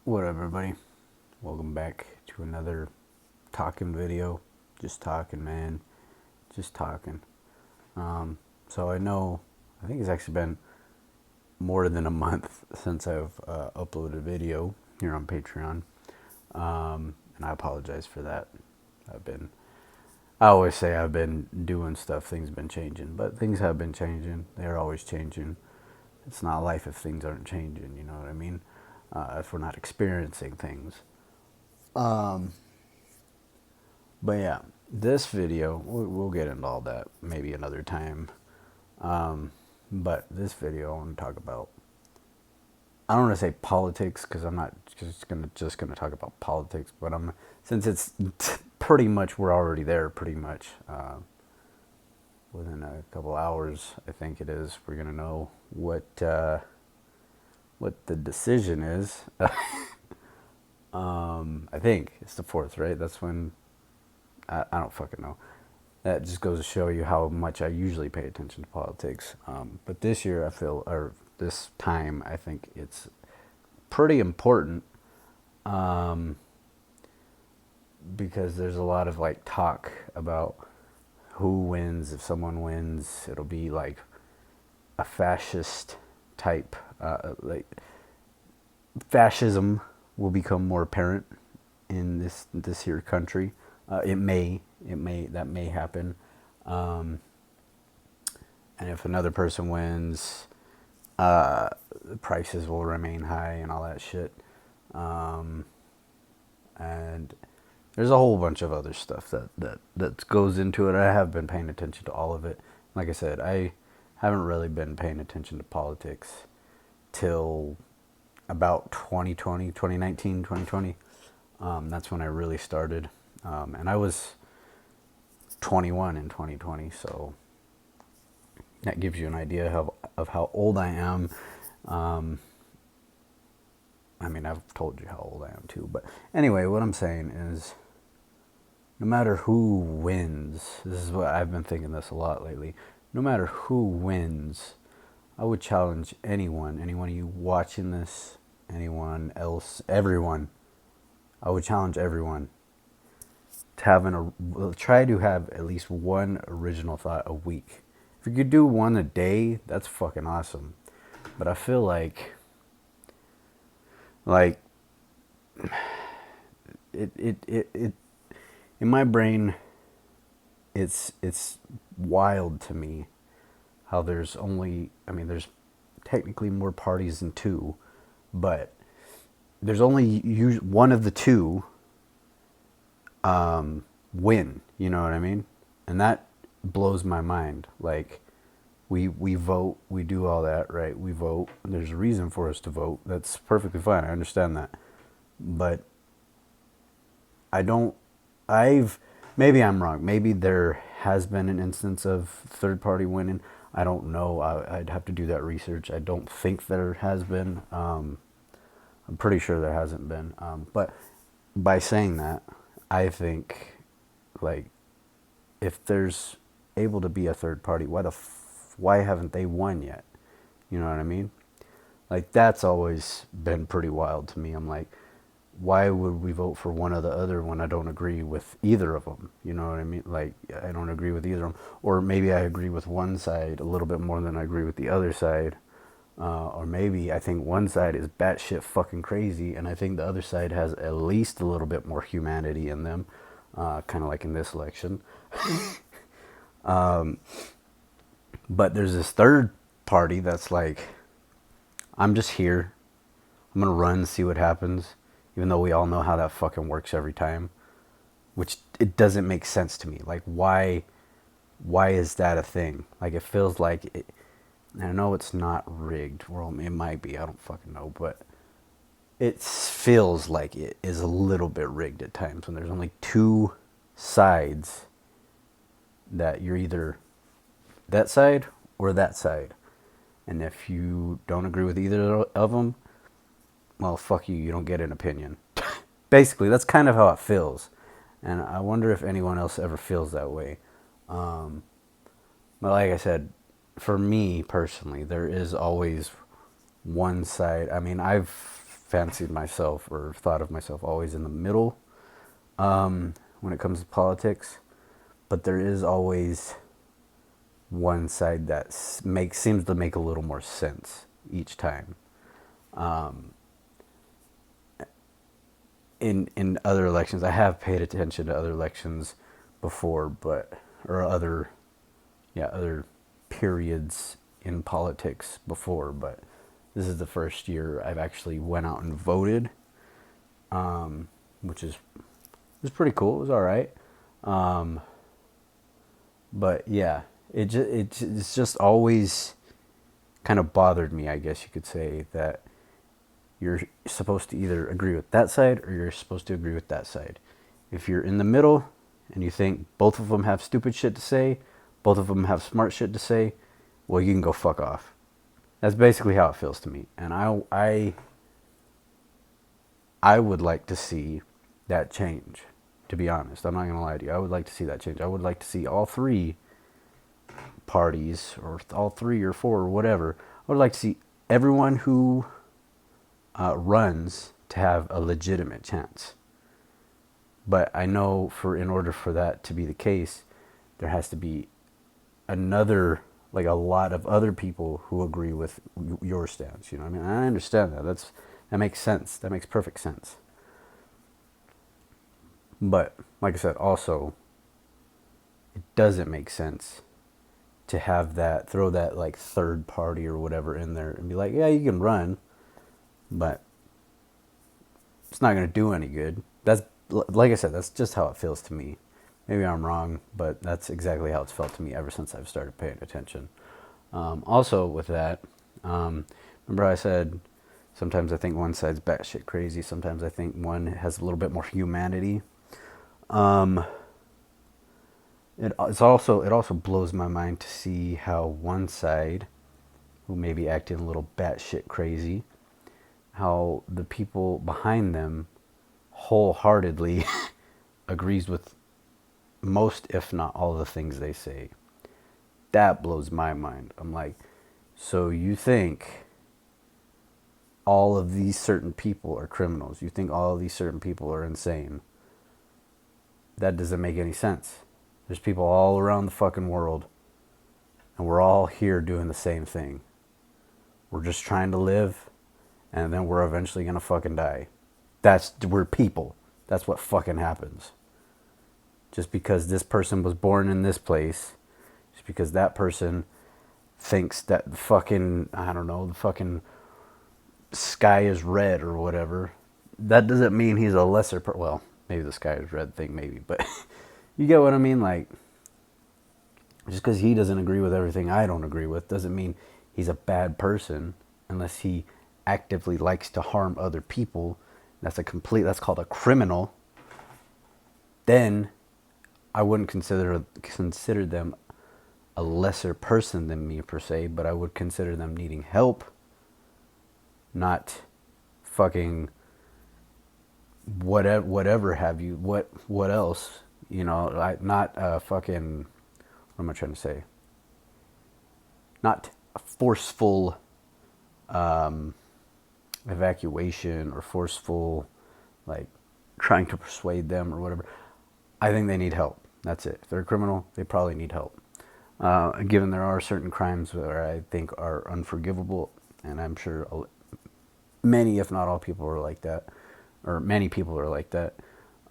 What up, everybody? Welcome back to another talking video. Just talking, man. Just talking. So I think it's actually been more than a month since I've uploaded a video here on Patreon. And I apologize for that. I always say I've been doing stuff, things have been changing, but things have been changing. They're always changing. It's not life if things aren't changing, you know what I mean? If we're not experiencing things. But yeah, this video, we'll get into all that maybe another time. But this video, I want to talk about, I don't want to say politics because I'm not just gonna talk about politics, but since it's pretty much, we're already there pretty much. Within a couple hours, I think it is, we're gonna know what the decision is. I think it's the 4th, right? That's when, I don't fucking know. That just goes to show you how much I usually pay attention to politics. But this year, or this time, I think it's pretty important, because there's a lot of like talk about who wins. If someone wins, it'll be like a fascist type, like fascism will become more apparent in this here country. That may happen. And if another person wins, the prices will remain high and all that shit. And there's a whole bunch of other stuff that goes into it. I have been paying attention to all of it. Like I said, I haven't really been paying attention to politics till about 2020, 2019, 2020. That's when I really started. And I was 21 in 2020, so that gives you an idea of how old I am. I mean, I've told you how old I am too, but anyway, what I'm saying is, no matter who wins, this is what I've been thinking this a lot lately, no matter who wins, I would challenge anyone of you watching this, anyone else, everyone, I would challenge everyone to try to have at least one original thought a week. If you could do one a day, that's fucking awesome. But I feel like it in my brain, it's wild to me how there's technically more parties than two, but there's only one of the two win, you know what I mean? And that blows my mind. Like, we vote, we do all that, right? We vote. There's a reason for us to vote. That's perfectly fine. I understand that. But maybe I'm wrong. Maybe there has been an instance of third party winning. I don't know. I'd have to do that research. I don't think there has been. I'm pretty sure there hasn't been. But by saying that, I think, like, if there's able to be a third party, why haven't they won yet? You know what I mean? Like, that's always been pretty wild to me. I'm like, why would we vote for one or the other when I don't agree with either of them? You know what I mean? Like, I don't agree with either of them. Or maybe I agree with one side a little bit more than I agree with the other side. Or maybe I think one side is batshit fucking crazy, and I think the other side has at least a little bit more humanity in them, kind of like in this election. But there's this third party that's like, I'm just here. I'm gonna run, see what happens, even though we all know how that fucking works every time. Which, it doesn't make sense to me. Like, why is that a thing? Like, it feels like it. I know it's not rigged. Well, it might be. I don't fucking know. But it feels like it is a little bit rigged at times when there's only two sides, that you're either that side or that side. And if you don't agree with either of them, well, fuck you. You don't get an opinion. Basically, that's kind of how it feels. And I wonder if anyone else ever feels that way. But like I said, for me personally, there is always one side. I mean, I've fancied myself or thought of myself always in the middle when it comes to politics, but there is always one side that seems to make a little more sense each time. In other elections, I have paid attention to other elections before, but or other periods in politics before, but this is the first year I've actually went out and voted, which is it was pretty cool. It was all right, but yeah, it's just always kind of bothered me, I guess you could say, that you're supposed to either agree with that side or you're supposed to agree with that side. If you're in the middle and you think both of them have stupid shit to say, both of them have smart shit to say, well, you can go fuck off. That's basically how it feels to me. And I would like to see that change, to be honest. I'm not going to lie to you. I would like to see that change. I would like to see all three parties, or all three or four or whatever. I would like to see everyone who runs to have a legitimate chance. But I know in order for that to be the case, there has to be another, like a lot of other people who agree with your stance. You know what I mean? I understand that. That makes sense. That makes perfect sense. But like I said, also, it doesn't make sense to have that, throw that like third party or whatever in there and be like, yeah, you can run, but it's not going to do any good. That's, like I said, that's just how it feels to me. Maybe I'm wrong, but that's exactly how it's felt to me ever since I've started paying attention. Also, with that, remember I said sometimes I think one side's batshit crazy. Sometimes I think one has a little bit more humanity. It also blows my mind to see how one side, who may be acting a little batshit crazy, how the people behind them wholeheartedly agrees with most, if not all, the things they say. That blows my mind. I'm like, so you think all of these certain people are criminals? You think all of these certain people are insane? That doesn't make any sense. There's people all around the fucking world, and we're all here doing the same thing. We're just trying to live, and then we're eventually gonna fucking die. We're people. That's what fucking happens. Just because this person was born in this place, just because that person thinks that the fucking, I don't know, the fucking sky is red or whatever, that doesn't mean he's a lesser well, maybe the sky is red thing, maybe, but you get what I mean? Like, just because he doesn't agree with everything I don't agree with doesn't mean he's a bad person, unless he actively likes to harm other people. That's called a criminal. Then I wouldn't consider them a lesser person than me per se, but I would consider them needing help, not fucking whatever have you. What else? You know, not fucking, what am I trying to say? Not a forceful evacuation or forceful, like, trying to persuade them or whatever. I think they need help. That's it. If they're a criminal, they probably need help. Given there are certain crimes that I think are unforgivable, and I'm sure many, if not all, people are like that, or many people are like that.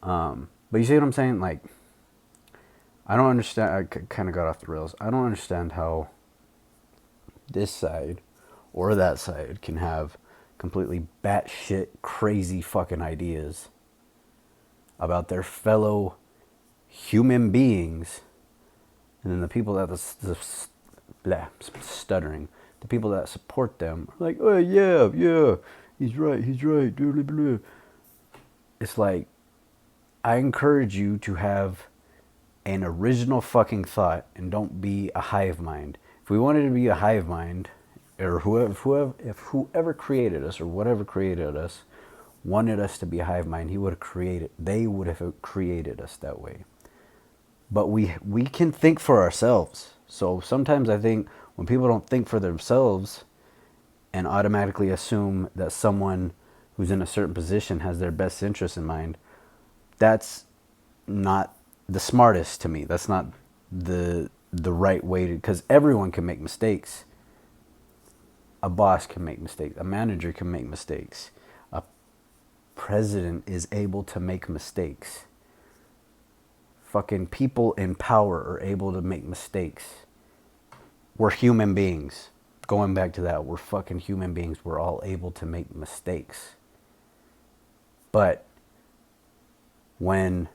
But you see what I'm saying? Like, I don't understand. I kind of got off the rails. I don't understand how this side or that side can have completely batshit crazy fucking ideas about their fellow human beings, and then the people that stuttering, the people that support them are like, oh yeah, he's right, blah, blah, blah. It's like, I encourage you to have an original fucking thought and don't be a hive mind. If we wanted to be a hive mind, or whoever created us or whatever created us wanted us to be a hive mind, they would have created us that way. But we can think for ourselves. So sometimes I think when people don't think for themselves and automatically assume that someone who's in a certain position has their best interest in mind, that's not the smartest to me. That's not the right way to, because everyone can make mistakes. A boss can make mistakes. A manager can make mistakes. A president is able to make mistakes. Fucking people in power are able to make mistakes. We're human beings. Going back to that, we're fucking human beings. We're all able to make mistakes. But when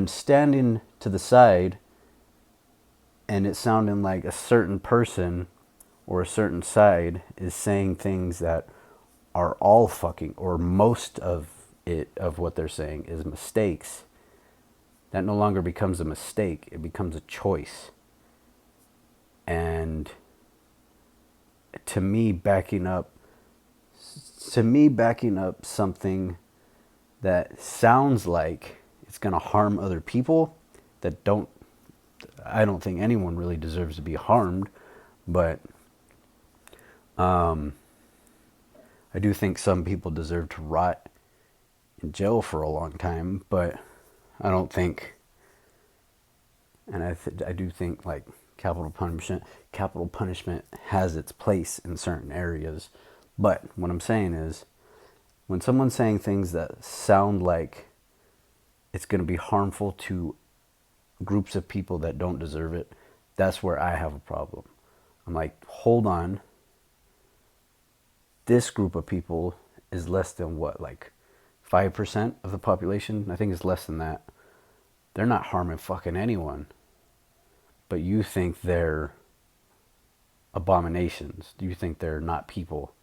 standing to the side and it sounding like a certain person or a certain side is saying things that are all fucking, or most of what they're saying is mistakes, that no longer becomes a mistake. It becomes a choice. And to me, backing up something that sounds like it's going to harm other people, I don't think anyone really deserves to be harmed, but I do think some people deserve to rot in jail for a long time, but I don't think, and I do think like capital punishment has its place in certain areas. But what I'm saying is, when someone's saying things that sound like it's going to be harmful to groups of people that don't deserve it, that's where I have a problem. I'm like, hold on. This group of people is less than what, like 5% of the population? I think it's less than that. They're not harming fucking anyone. But you think they're abominations. You think they're not people.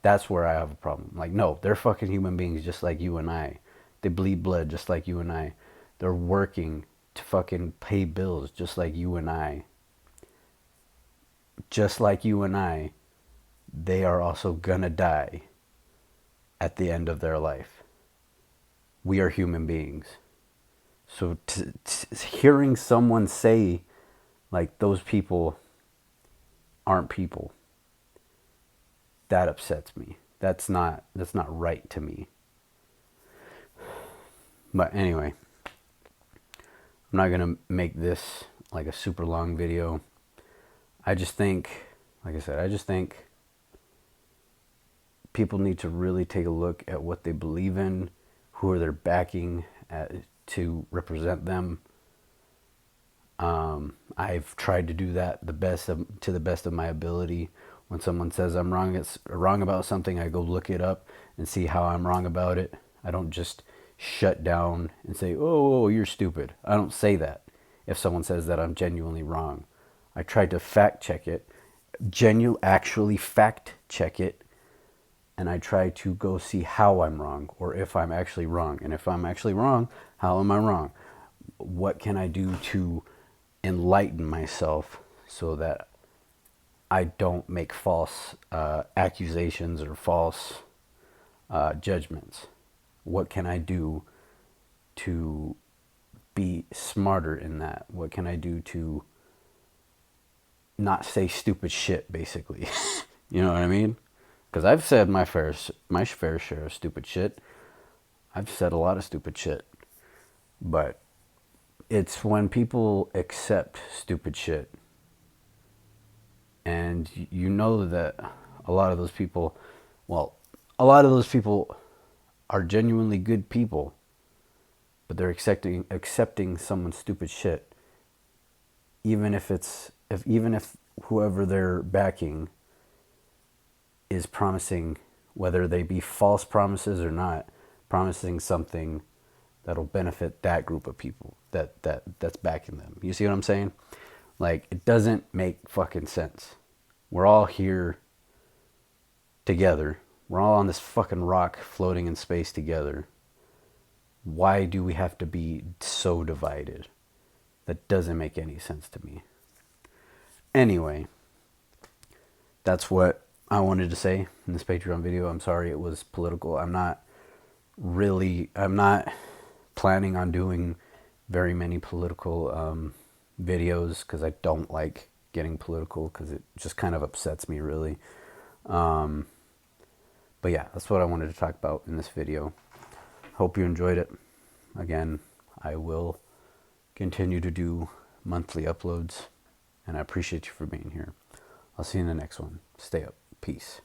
That's where I have a problem. Like, no, they're fucking human beings just like you and I. They bleed blood just like you and I. They're working to fucking pay bills just like you and I. Just like you and I, they are also gonna die at the end of their life. We are human beings. So hearing someone say like those people aren't people, that upsets me. That's not right to me. But anyway, I'm not gonna make this like a super long video. I just think, like I said, I just think people need to really take a look at what they believe in, who are they backing to represent them. I've tried to do that to the best of my ability. When someone says I'm wrong about something, I go look it up and see how I'm wrong about it. I don't just shut down and say, "Oh, you're stupid." I don't say that if someone says that I'm genuinely wrong. I try to fact check it, actually fact check it, and I try to go see how I'm wrong or if I'm actually wrong. And if I'm actually wrong, how am I wrong? What can I do to enlighten myself so that I don't make false accusations or false judgments? What can I do to be smarter in that? What can I do to not say stupid shit, basically? You know what I mean? Because I've said my fair share of stupid shit. I've said a lot of stupid shit. But it's when people accept stupid shit, and you know that a lot of those people are genuinely good people, but they're accepting someone's stupid shit, even if whoever they're backing is promising, whether they be false promises or not, promising something that'll benefit that group of people that's backing them. You see what I'm saying? Like, it doesn't make fucking sense. We're all here together. We're all on this fucking rock floating in space together. Why do we have to be so divided? That doesn't make any sense to me. Anyway, that's what I wanted to say in this Patreon video. I'm sorry it was political. I'm not planning on doing very many political videos because I don't like getting political because it just kind of upsets me, really. But yeah, that's what I wanted to talk about in this video. Hope you enjoyed it. Again, I will continue to do monthly uploads, and I appreciate you for being here. I'll see you in the next one. Stay up. Peace.